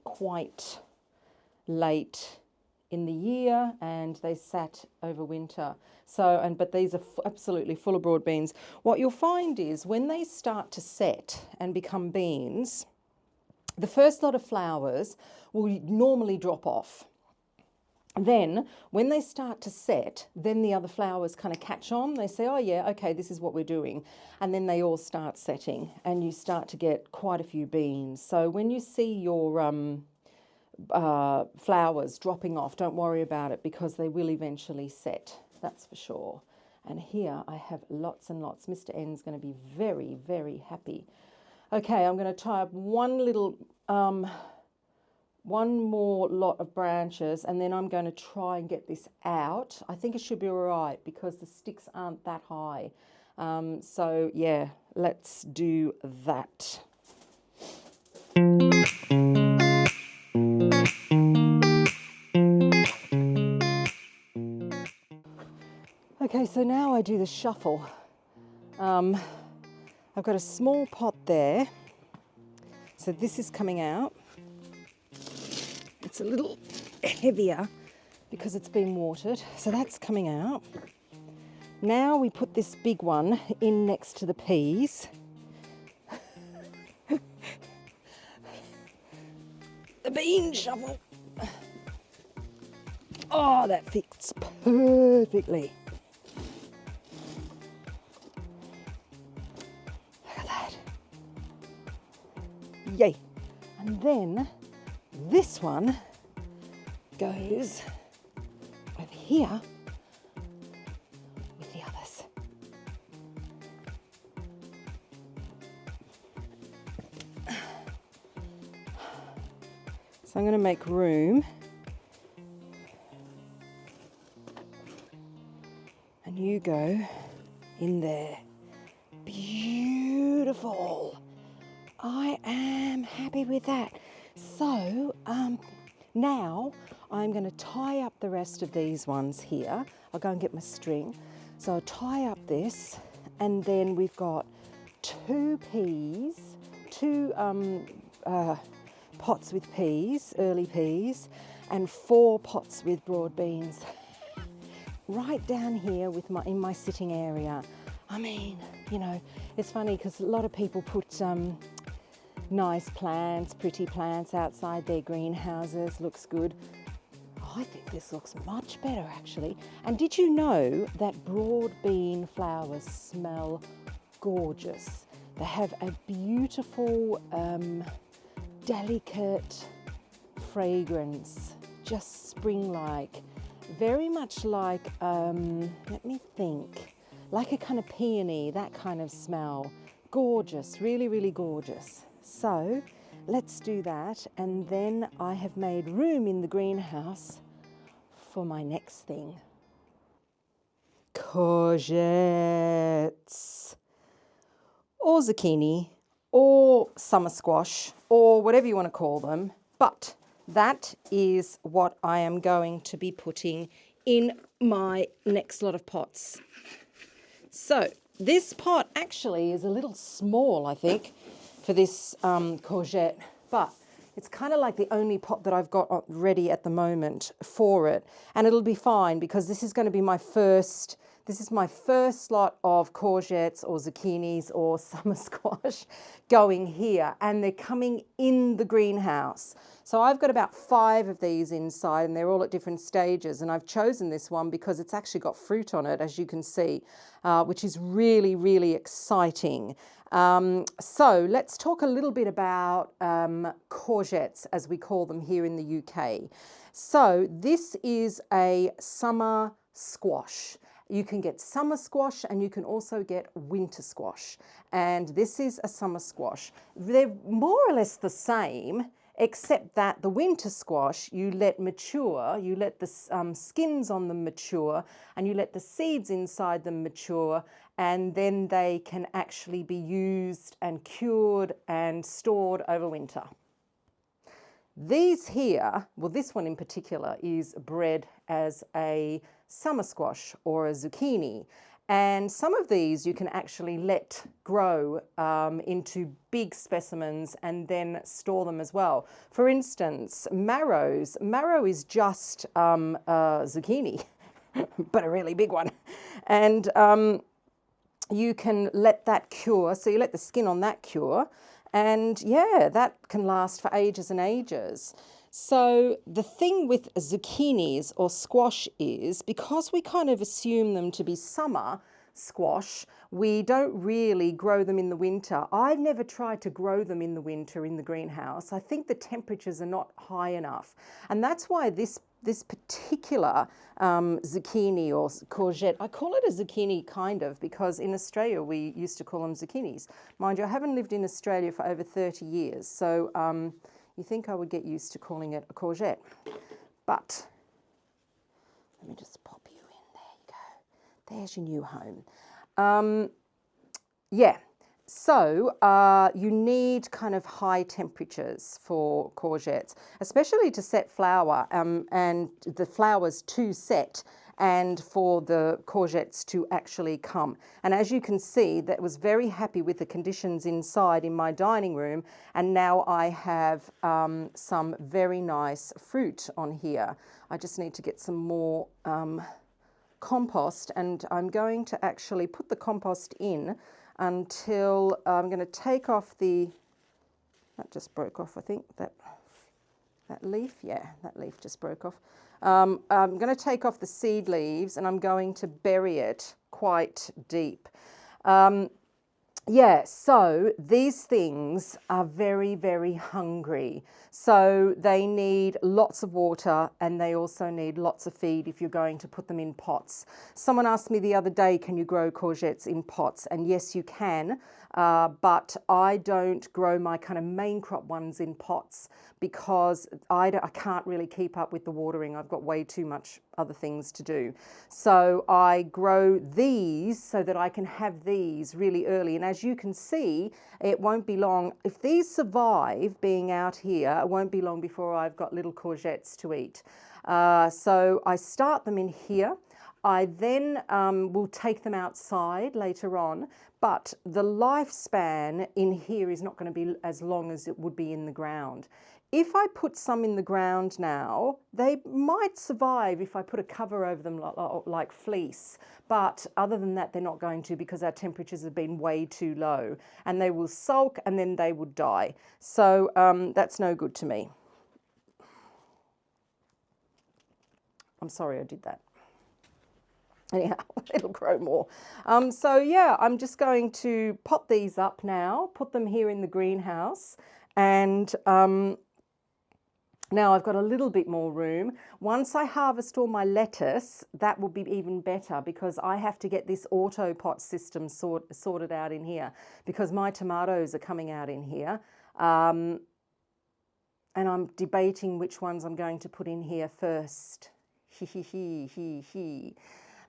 quite late in the year, and they sat over winter. So, but these are absolutely full of broad beans. What you'll find is when they start to set and become beans, the first lot of flowers will normally drop off. Then when they start to set, then the other flowers kind of catch on. They say, oh yeah, okay, this is what we're doing. And then they all start setting, and you start to get quite a few beans. So when you see your flowers dropping off, don't worry about it, because they will eventually set, that's for sure. And here I have lots and lots. Mr. N's going to be very, very happy. Okay, I'm going to tie up one more lot of branches, and then I'm going to try and get this out. I think it should be all right because the sticks aren't that high. So yeah, let's do that. Okay, so now I do the shuffle. I've got a small pot there, so this is coming out. It's a little heavier because it's been watered, so that's coming out. Now we put this big one in next to the peas. The bean shovel. Oh, that fits perfectly. Look at that. Yay. And then this one goes over here with the others. So I'm going to make room. And you go in there. Beautiful. I am happy with that. So now I'm going to tie up the rest of these ones here. I'll go and get my string. So I'll tie up this, and then we've got 2 peas, 2 pots with peas, early peas, and 4 pots with broad beans. Right down here with in my sitting area. I mean, it's funny because a lot of people put nice plants, pretty plants outside their greenhouses. Looks good. I think this looks much better actually. And did you know that broad bean flowers smell gorgeous? They have a beautiful, delicate fragrance, just spring-like, very much like, let me think, like a kind of peony, that kind of smell. Gorgeous, really, really gorgeous. So let's do that, and then I have made room in the greenhouse for my next thing. Courgettes, or zucchini, or summer squash, or whatever you want to call them, but that is what I am going to be putting in my next lot of pots. So this pot actually is a little small, I think, for this courgette, but it's kind of like the only pot that I've got ready at the moment for it. And it'll be fine because this is going to be my first, this is my first lot of courgettes or zucchinis or summer squash going here, and they're coming in the greenhouse. So I've got about 5 of these inside, and they're all at different stages, and I've chosen this one because it's actually got fruit on it, as you can see, which is really, really exciting. So let's talk a little bit about courgettes, as we call them here in the UK. So this is a summer squash. You can get summer squash and you can also get winter squash. And this is a summer squash. They're more or less the same, except that the winter squash you let mature, you let the skins on them mature, and you let the seeds inside them mature, and then they can actually be used and cured and stored over winter. These here, well, this one in particular is bred as a summer squash or a zucchini, And some of these you can actually let grow into big specimens and then store them as well. For instance, marrows. Marrow is just zucchini, but a really big one. And you can let that cure. So you let the skin on that cure. And yeah, that can last for ages and ages. So the thing with zucchinis or squash is, because we kind of assume them to be summer squash, we don't really grow them in the winter. I've never tried to grow them in the winter in the greenhouse. I think the temperatures are not high enough. And that's why this particular zucchini or courgette, I call it a zucchini kind of, because in Australia we used to call them zucchinis. Mind you, I haven't lived in Australia for over 30 years, so you think I would get used to calling it a courgette. But let me just pop you in. There you go. There's your new home. Yeah, so you need kind of high temperatures for courgettes, especially to set flower, and the flowers to set, and for the courgettes to actually come. And as you can see, that was very happy with the conditions inside in my dining room, and now I have some very nice fruit on here. I just need to get some more compost, and I'm going to actually put the compost in until I'm going to take off the, that just broke off, I think, that leaf, yeah, that leaf just broke off. I'm going to take off the seed leaves and I'm going to bury it quite deep. Yeah, so these things are very, very hungry. So they need lots of water and they also need lots of feed if you're going to put them in pots. Someone asked me the other day, can you grow courgettes in pots? And yes, you can, but I don't grow my kind of main crop ones in pots because I can't really keep up with the watering. I've got way too much other things to do. So I grow these so that I can have these really early. And as you can see, it won't be long. If these survive being out here, it won't be long before I've got little courgettes to eat. So I start them in here. I then will take them outside later on, but the lifespan in here is not going to be as long as it would be in the ground. If I put some in the ground now, they might survive if I put a cover over them like fleece. But other than that, they're not going to, because our temperatures have been way too low. And they will sulk and then they would die. So that's no good to me. I'm sorry I did that. Anyhow, it'll grow more. So yeah, I'm just going to pot these up now, put them here in the greenhouse, and now I've got a little bit more room. Once I harvest all my lettuce, that will be even better, because I have to get this auto pot system sorted out in here, because my tomatoes are coming out in here. And I'm debating which ones I'm going to put in here first.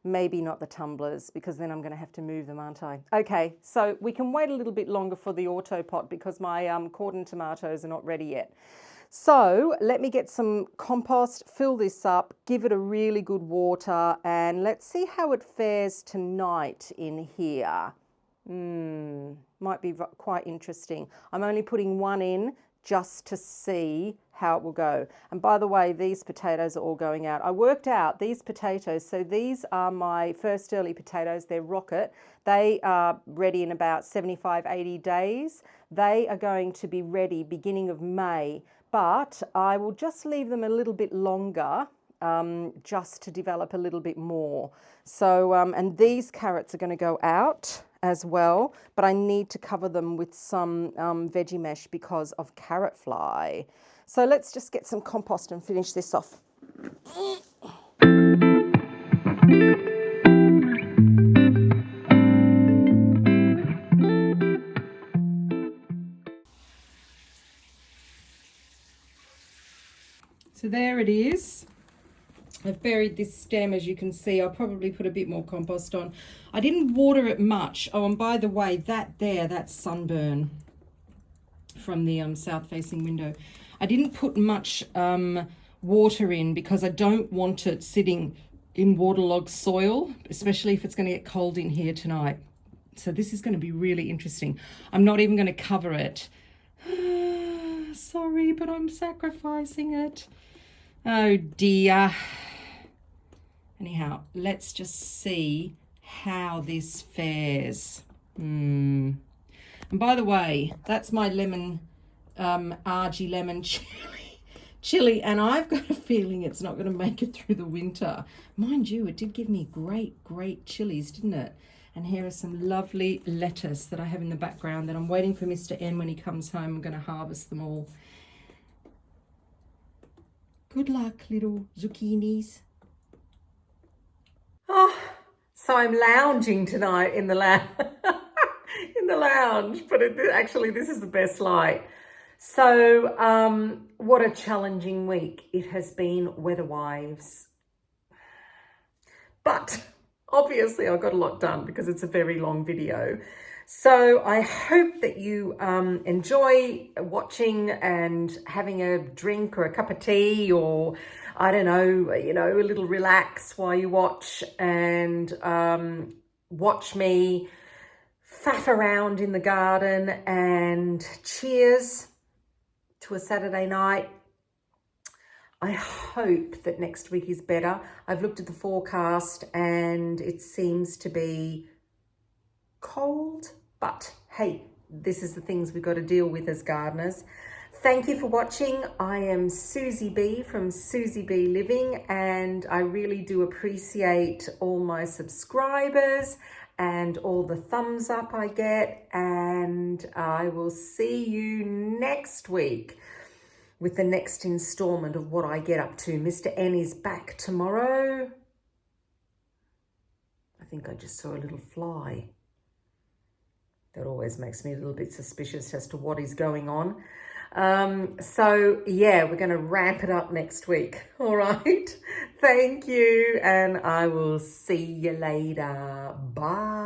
Maybe not the tumblers, because then I'm going to have to move them, aren't I? Okay, so we can wait a little bit longer for the auto pot because my cordon tomatoes are not ready yet. So let me get some compost, fill this up, give it a really good water, and let's see how it fares tonight in here. Might be quite interesting. I'm only putting one in just to see how it will go. And by the way, these potatoes are all going out. I worked out these potatoes, so these are my first early potatoes. They're rocket. They are ready in about 75, 80 days. They are going to be ready beginning of May, but I will just leave them a little bit longer just to develop a little bit more. So, and these carrots are going to go out as well, but I need to cover them with some veggie mesh because of carrot fly. So let's just get some compost and finish this off. So there it is. I've buried this stem, as you can see. I'll probably put a bit more compost on. I didn't water it much. Oh, and by the way, that's sunburn from the south-facing window. I didn't put much water in because I don't want it sitting in waterlogged soil, especially if it's going to get cold in here tonight. So this is going to be really interesting. I'm not even going to cover it. Sorry, but I'm sacrificing it. Oh dear. Anyhow, let's just see how this fares. And by the way, that's my lemon, Argy lemon chili, and I've got a feeling it's not going to make it through the winter. Mind you, it did give me great chilies, didn't it? And here are some lovely lettuce that I have in the background that I'm waiting for Mr. N when he comes home. I'm going to harvest them all. Good luck, little zucchinis. Oh, so I'm lounging tonight in the lounge. In the lounge, but actually this is the best light. So what a challenging week it has been weather-wise. But obviously I got a lot done because it's a very long video. So I hope that you enjoy watching and having a drink or a cup of tea, or I don't know, a little relax while you watch, and watch me faff around in the garden. And cheers to a Saturday night. I hope that next week is better. I've looked at the forecast and it seems to be cold, but hey, this is the things we've got to deal with as gardeners. Thank you for watching. I am Susie B from SusyBLiving, and I really do appreciate all my subscribers and all the thumbs up I get, and I will see you next week with the next installment of what I get up to. Mr. N is back tomorrow. I think I just saw a little fly. That always makes me a little bit suspicious as to what is going on. So yeah, we're going to ramp it up next week. All right. Thank you. And I will see you later. Bye.